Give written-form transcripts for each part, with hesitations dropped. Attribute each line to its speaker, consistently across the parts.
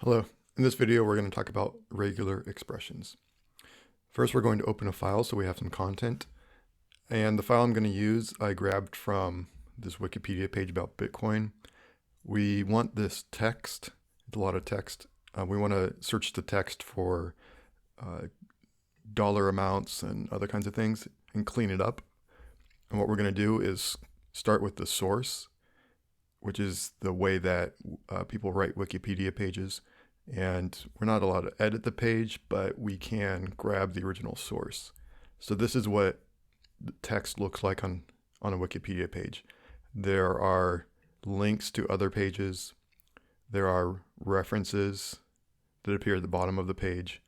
Speaker 1: Hello. In this video, we're going to talk about regular expressions. First, we're going to open a file so we have some content. And the file I'm going to use, I grabbed from this Wikipedia page about Bitcoin. We want this text. It's a lot of text. We want to search the text for dollar amounts and other kinds of things and clean it up. And what we're going to do is start with the source, which is the way that people write Wikipedia pages. And we're not allowed to edit the page, but we can grab the original source. So this is what the text looks like on a Wikipedia page. There are links to other pages. There are references that appear at the bottom of the page,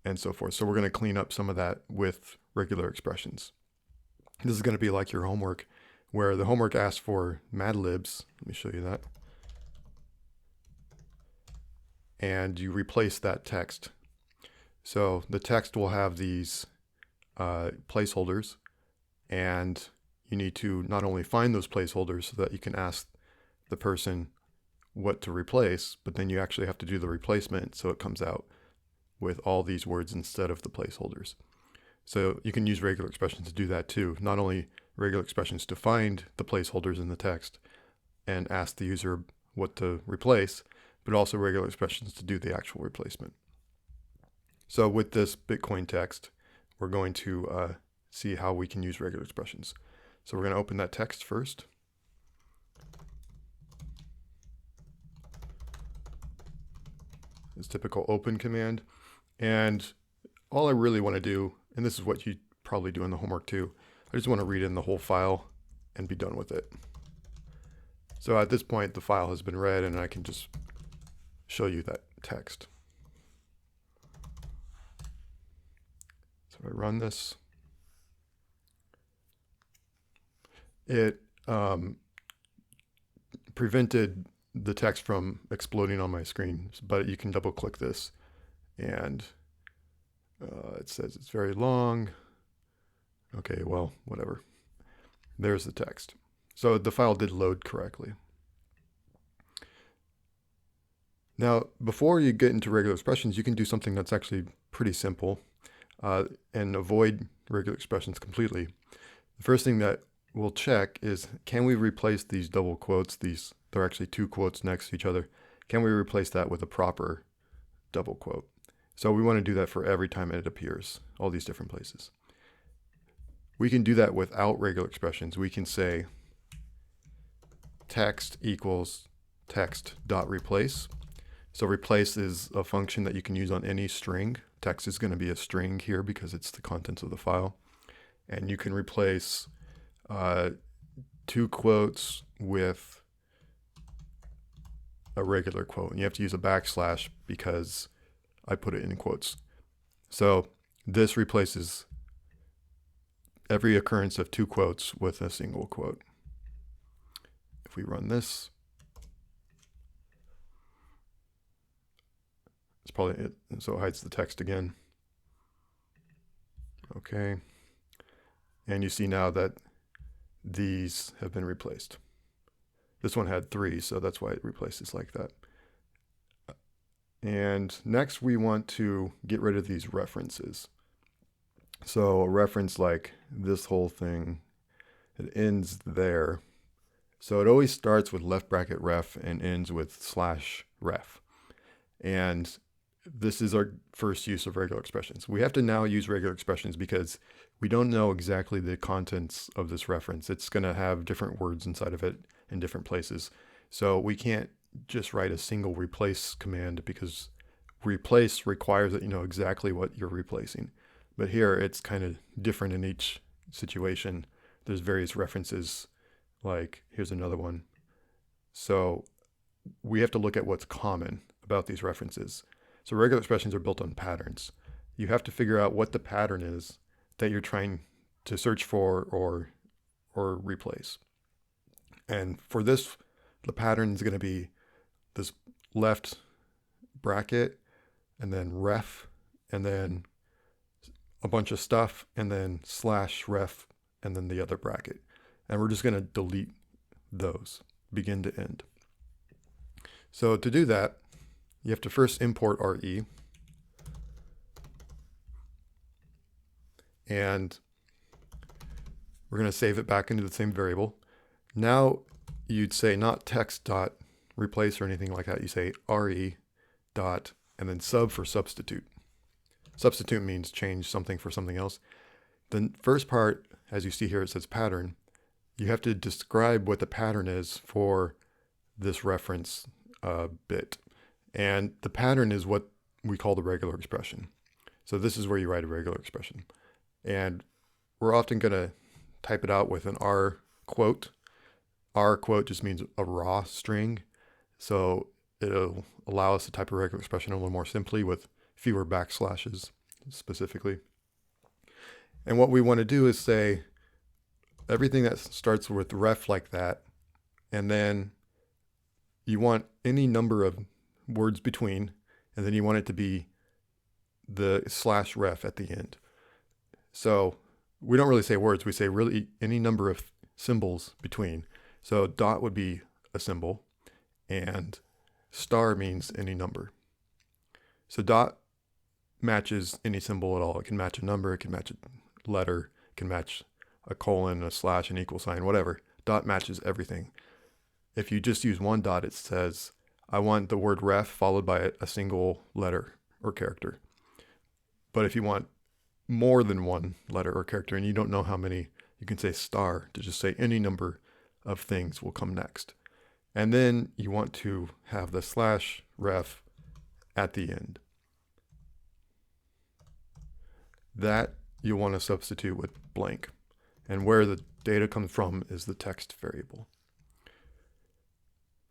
Speaker 1: and so forth. So we're going to clean up some of that with regular expressions. This is going to be like your homework, where the homework asks for Mad Libs. Let me show you that. And you replace that text. So the text will have these placeholders, and you need to not only find those placeholders so that you can ask the person what to replace, but then you actually have to do the replacement so it comes out with all these words instead of the placeholders. So you can use regular expressions to do that too. Not only regular expressions to find the placeholders in the text and ask the user what to replace, but also regular expressions to do the actual replacement. So with this Bitcoin text, we're going to see how we can use regular expressions. So we're going to open that text first. This typical open command. And all I really want to do, and this is what you probably do in the homework too, I just want to read in the whole file and be done with it. So at this point, the file has been read and I can just show you that text. So if I run this, it prevented the text from exploding on my screen, but you can double click this and it says it's very long. Okay, well, whatever. There's the text. So the file did load correctly. Now, before you get into regular expressions, you can do something that's actually pretty simple and avoid regular expressions completely. The first thing that we'll check is, can we replace these double quotes? They're actually two quotes next to each other. Can we replace that with a proper double quote? So we want to do that for every time it appears, all these different places. We can do that without regular expressions. We can say text equals text.replace. So replace is a function that you can use on any string. Text is going to be a string here because it's the contents of the file. And you can replace two quotes with a regular quote. And you have to use a backslash because I put it in quotes. So this replaces every occurrence of two quotes with a single quote. If we run this, it's probably it. And so it hides the text again. Okay. And you see now that these have been replaced. This one had 3, so that's why it replaces like that. And next we want to get rid of these references. So a reference like this whole thing, it ends there. So it always starts with left bracket ref and ends with /ref. And this is our first use of regular expressions. We have to now use regular expressions because we don't know exactly the contents of this reference. It's going to have different words inside of it in different places. So we can't just write a single replace command because replace requires that you know exactly what you're replacing. But here it's kind of different in each situation. There's various references, like here's another one. So we have to look at what's common about these references. So regular expressions are built on patterns. You have to figure out what the pattern is that you're trying to search for or replace. And for this, the pattern is going to be this left bracket and then ref and then a bunch of stuff and then /ref and then the other bracket. And we're just going to delete those begin to end. So to do that, you have to first import RE. And we're going to save it back into the same variable. Now you'd say not text dot replace or anything like that. You say RE dot and then sub for substitute. Substitute means change something for something else. The first part, as you see here, it says pattern. You have to describe what the pattern is for this reference bit. And the pattern is what we call the regular expression. So this is where you write a regular expression. And we're often going to type it out with an R quote. R quote just means a raw string. So it'll allow us to type a regular expression a little more simply with fewer backslashes specifically. And what we want to do is say everything that starts with ref like that, and then you want any number of words between, and then you want it to be the /ref at the end. So we don't really say words, we say really any number of symbols between. So dot would be a symbol, and star means any number. So dot matches any symbol at all. It can match a number, it can match a letter, it can match a colon, a slash, an equal sign, whatever. Dot matches everything. If you just use one dot, it says, I want the word ref followed by a single letter or character. But if you want more than one letter or character and you don't know how many, you can say star to just say any number of things will come next. And then you want to have the /ref at the end. That you want to substitute with blank. And where the data comes from is the text variable.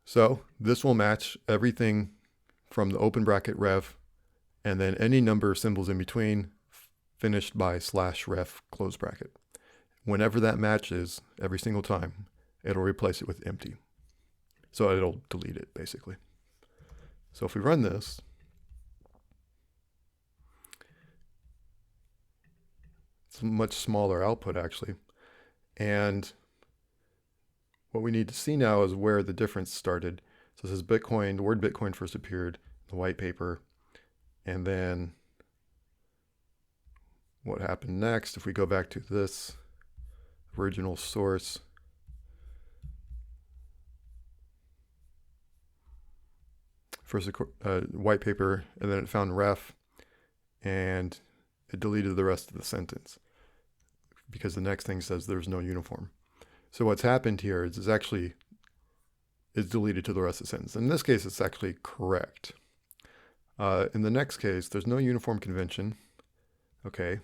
Speaker 1: So this will match everything from the open bracket ref and then any number of symbols in between finished by /ref close bracket. Whenever that matches, every single time, it'll replace it with empty. So it'll delete it basically. So if we run this, it's a much smaller output actually. And what we need to see now is where the difference started. So this is Bitcoin, the word Bitcoin first appeared in the white paper. And then what happened next, if we go back to this original source, first white paper, and then it found ref, and it deleted the rest of the sentence because the next thing says there's no uniform. So what's happened here is it's actually deleted to the rest of the sentence. In this case, it's actually correct. In the next case, there's no uniform convention. Okay.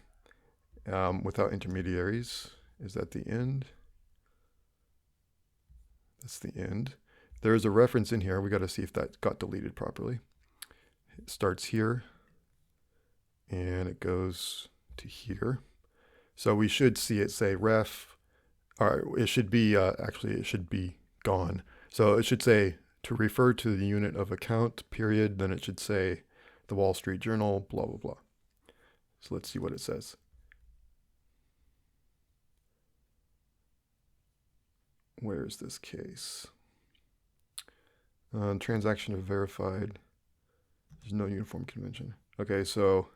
Speaker 1: Without intermediaries. Is that the end? That's the end. There is a reference in here. We got to see if that got deleted properly. It starts here and it goes to here. So we should see it say ref, or it should be, actually it should be gone. So it should say to refer to the unit of account, period. Then it should say the Wall Street Journal, blah, blah, blah. So let's see what it says. Where is this case? Transaction of verified. There's no uniform convention. Okay, so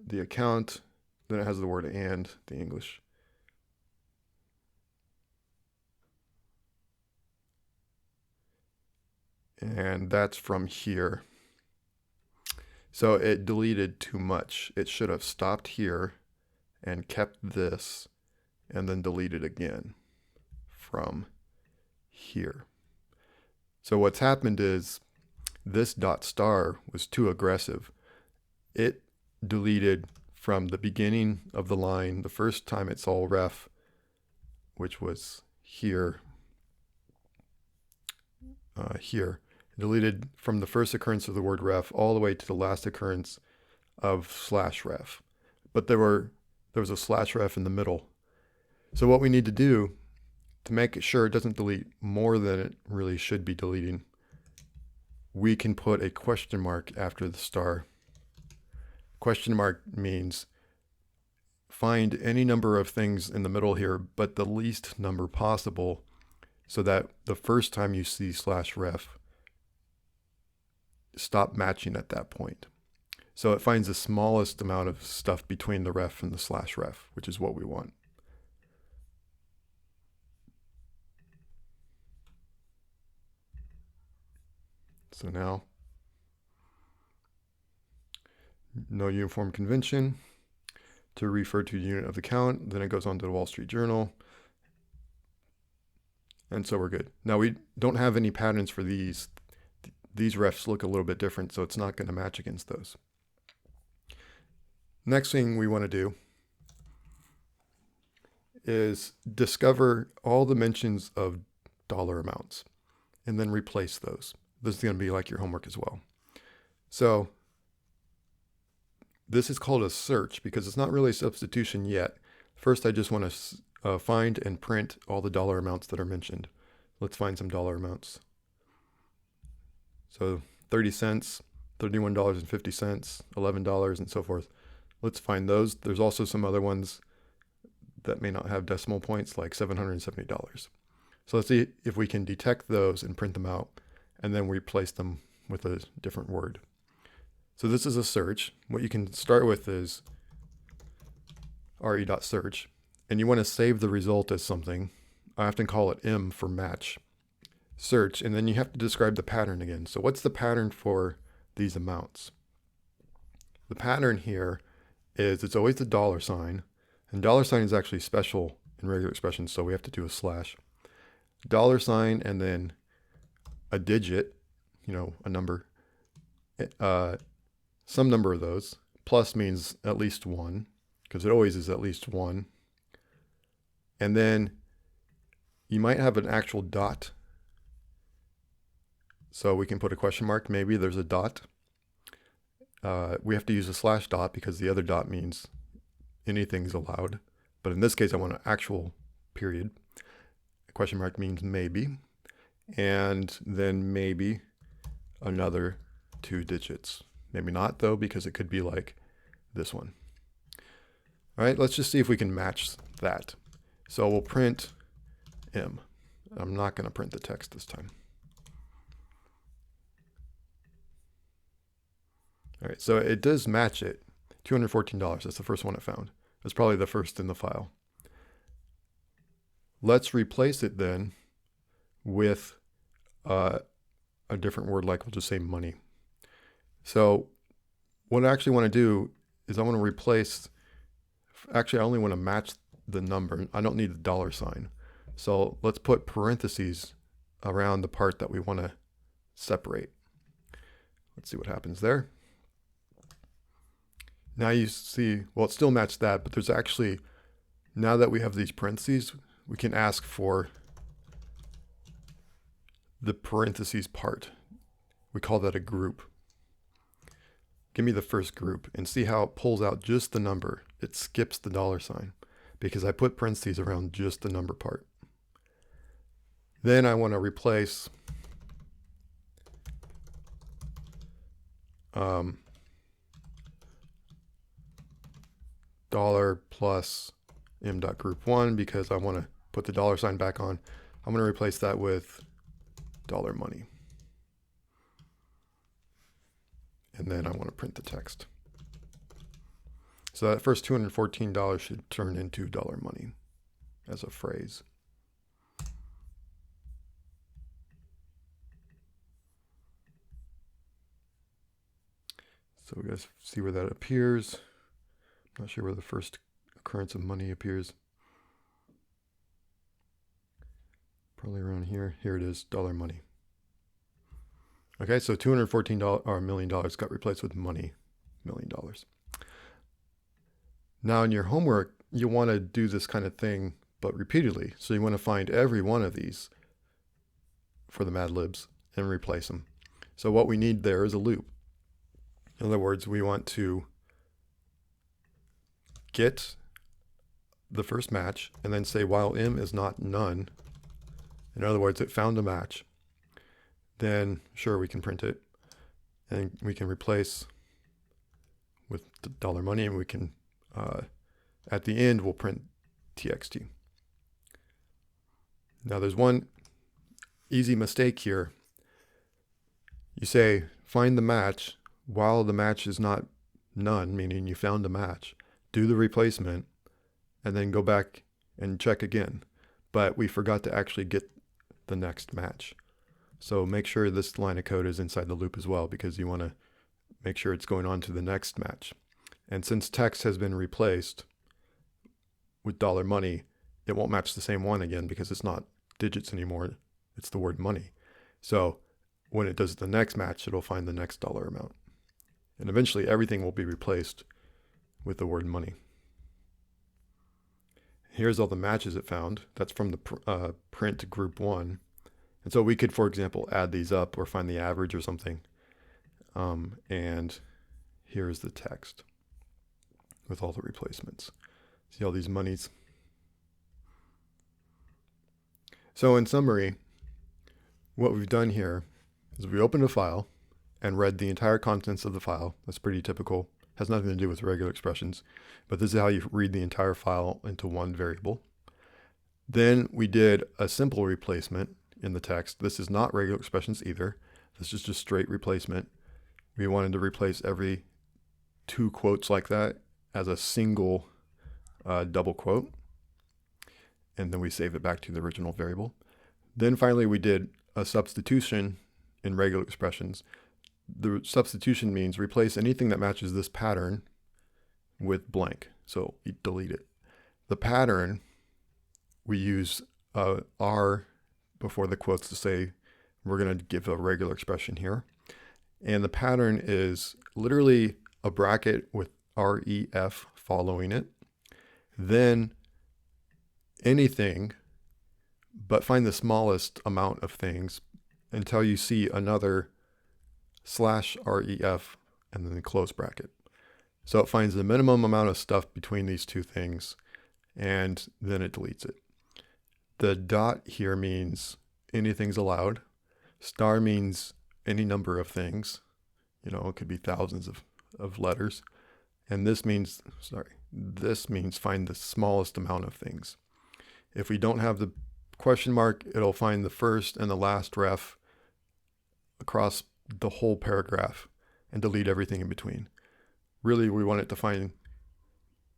Speaker 1: the account, then it has the word and, the English. And that's from here. So it deleted too much. It should have stopped here and kept this and then deleted again from here. So what's happened is this dot star was too aggressive. It deleted from the beginning of the line, the first time it saw ref, which was here, here. It deleted from the first occurrence of the word ref all the way to the last occurrence of /ref. But there was a /ref in the middle. So what we need to do to make sure it doesn't delete more than it really should be deleting, we can put a question mark after the star. Question mark means find any number of things in the middle here, but the least number possible, so that the first time you see /ref, stop matching at that point. So it finds the smallest amount of stuff between the ref and the slash ref, which is what we want. So now, no uniform convention to refer to unit of the count. Then it goes on to the Wall Street Journal. And so we're good. Now we don't have any patterns for these. These refs look a little bit different, so it's not going to match against those. Next thing we want to do is discover all the mentions of dollar amounts and then replace those. This is going to be like your homework as well. So this is called a search because it's not really a substitution yet. First, I just want to find and print all the dollar amounts that are mentioned. Let's find some dollar amounts. So 30 cents, $31.50, $11, and so forth. Let's find those. There's also some other ones that may not have decimal points, like $770. So let's see if we can detect those and print them out, and then replace them with a different word. So this is a search. What you can start with is re.search, and you want to save the result as something. I often call it M for match. Search, and then you have to describe the pattern again. So what's the pattern for these amounts? The pattern here is it's always the dollar sign, and dollar sign is actually special in regular expressions, so we have to do a slash. Dollar sign and then a digit, a number, some number of those. Plus means at least one, because it always is at least one. And then you might have an actual dot. So we can put a question mark, maybe there's a dot. We have to use a slash dot because the other dot means anything's allowed. But in this case, I want an actual period. A question mark means maybe. And then maybe another 2 digits. Maybe not though, because it could be like this one. All right, let's just see if we can match that. So we'll print M. I'm not going to print the text this time. All right, so it does match it. $214, that's the first one it found. That's probably the first in the file. Let's replace it then with a different word, like we'll just say money. So what I actually want to do is I want to replace, actually I only want to match the number. I don't need the dollar sign. So let's put parentheses around the part that we want to separate. Let's see what happens there. Now you see, well, it still matched that, but there's actually, now that we have these parentheses, we can ask for the parentheses part. We call that a group. Give me the first group and see how it pulls out just the number. It skips the dollar sign because I put parentheses around just the number part. Then I want to replace dollar plus m.group1 because I want to put the dollar sign back on. I'm going to replace that with dollar money. And then I want to print the text. So that first $214 should turn into dollar money as a phrase. So we guys see where that appears. Not sure where the first occurrence of money appears. Probably around here. Here it is, dollar money. Okay, so $214 or $1 million got replaced with money, $1 million. Now in your homework, you want to do this kind of thing, but repeatedly. So you want to find every one of these for the Mad Libs and replace them. So what we need there is a loop. In other words, we want to get the first match and then say while m is not none, in other words, it found a match, then sure, we can print it and we can replace with the dollar money, and we can, at the end, we'll print txt. Now there's one easy mistake here. You say find the match while the match is not none, meaning you found a match, do the replacement, and then go back and check again. But we forgot to actually get the next match. So make sure this line of code is inside the loop as well, because you want to make sure it's going on to the next match. And since text has been replaced with $money, it won't match the same one again because it's not digits anymore. It's the word money. So when it does the next match, it'll find the next dollar amount. And eventually everything will be replaced with the word money. Here's all the matches it found. That's from the print group 1. And so we could, for example, add these up or find the average or something. And here's the text with all the replacements. See all these monies? So in summary, what we've done here is we opened a file and read the entire contents of the file. That's pretty typical. Has nothing to do with regular expressions, but this is how you read the entire file into one variable. Then we did a simple replacement in the text. This is not regular expressions either. This is just straight replacement. We wanted to replace every 2 quotes like that as a single double quote. And then we save it back to the original variable. Then finally we did a substitution in regular expressions. The substitution means replace anything that matches this pattern with blank. So you delete it. The pattern, we use R before the quotes to say we're going to give a regular expression here. And the pattern is literally a bracket with REF following it. Then anything, but find the smallest amount of things until you see another /ref and then the close bracket. So it finds the minimum amount of stuff between these two things and then it deletes it. The dot here means anything's allowed. Star means any number of things. You know, it could be thousands of letters. And this means find the smallest amount of things. If we don't have the question mark, it'll find the first and the last ref across the whole paragraph and delete everything in between. Really, we want it to find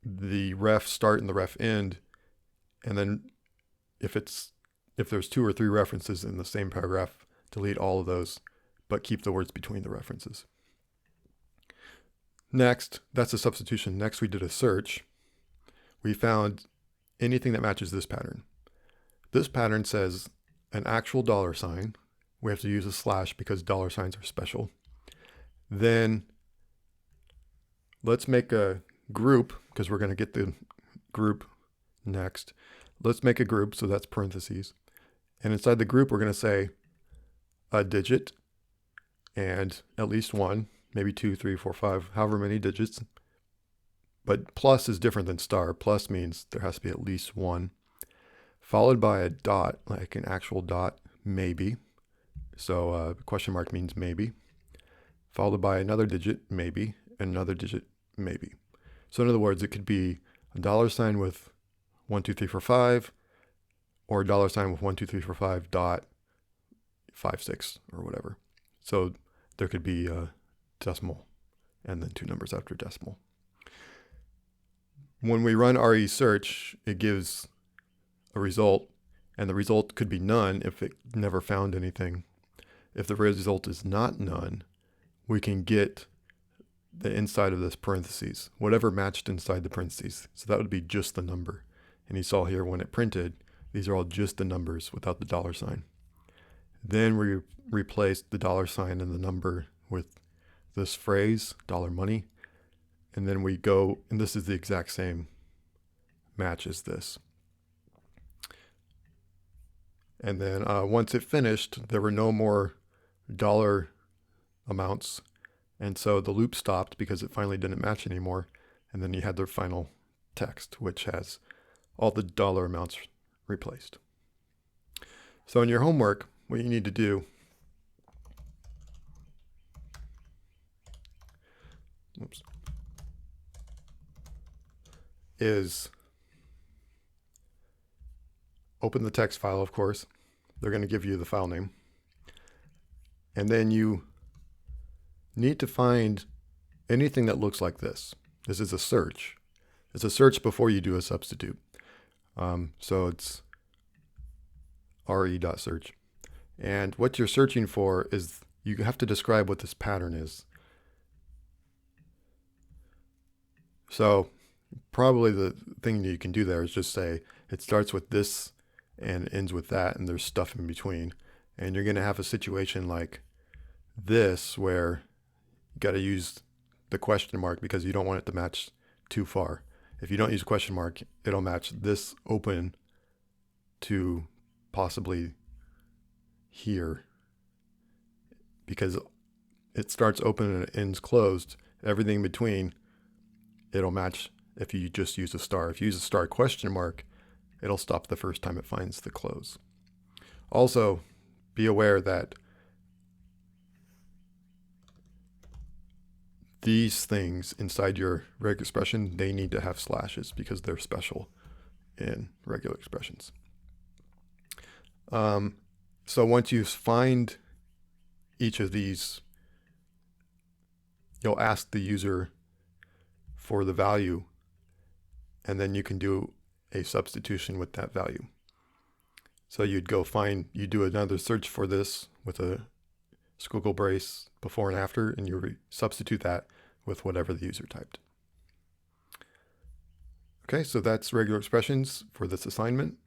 Speaker 1: the ref start and the ref end, and then if there's 2 or 3 references in the same paragraph, delete all of those, but keep the words between the references. Next, that's a substitution. Next, we did a search. We found anything that matches this pattern. This pattern says an actual $. We have to use a slash because $signs are special. Then let's make a group because we're going to get the group next. Let's make a group, so that's parentheses. And inside the group, we're going to say a digit and at least 1, maybe 2, 3, 4, 5, however many digits. But plus is different than star. Plus means there has to be at least 1, followed by a dot, like an actual dot, maybe. So question mark means maybe, followed by another digit, maybe, and another digit, maybe. So in other words, it could be a $sign with 1, 2, 3, 4, 5, or a $sign with 1, 2, 3, 4, 5 dot 5, 6 or whatever. So there could be a decimal and then 2 numbers after decimal. When we run research, it gives a result, and the result could be none if it never found anything. If the result is not none, we can get the inside of this parentheses, whatever matched inside the parentheses. So that would be just the number. And you saw here when it printed, these are all just the numbers without the $sign. Then we replaced the $sign and the number with this phrase, $money. And then we go, and this is the exact same match as this. And then once it finished, there were no more dollar amounts. And so the loop stopped because it finally didn't match anymore. And then you had the final text, which has all the dollar amounts replaced. So in your homework, what you need to do is open the text file, of course. They're going to give you the file name. And then you need to find anything that looks like this. This is a search. It's a search before you do a substitute. So it's re.search. And what you're searching for is, you have to describe what this pattern is. So probably the thing that you can do there is just say it starts with this and ends with that, and there's stuff in between. And you're going to have a situation like this where you got to use the question mark because you don't want it to match too far. If you don't use question mark, it'll match this open to possibly here, because it starts open and it ends closed. Everything in between, it'll match if you just use a star. If you use a star question mark, it'll stop the first time it finds the close. Also, be aware that these things inside your regular expression, they need to have slashes because they're special in regular expressions. So once you find each of these, you'll ask the user for the value, and then you can do a substitution with that value. So you'd go you do another search for this with a squiggle brace before and after, and you substitute that with whatever the user typed. Okay, so that's regular expressions for this assignment.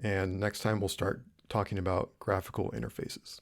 Speaker 1: And next time we'll start talking about graphical interfaces.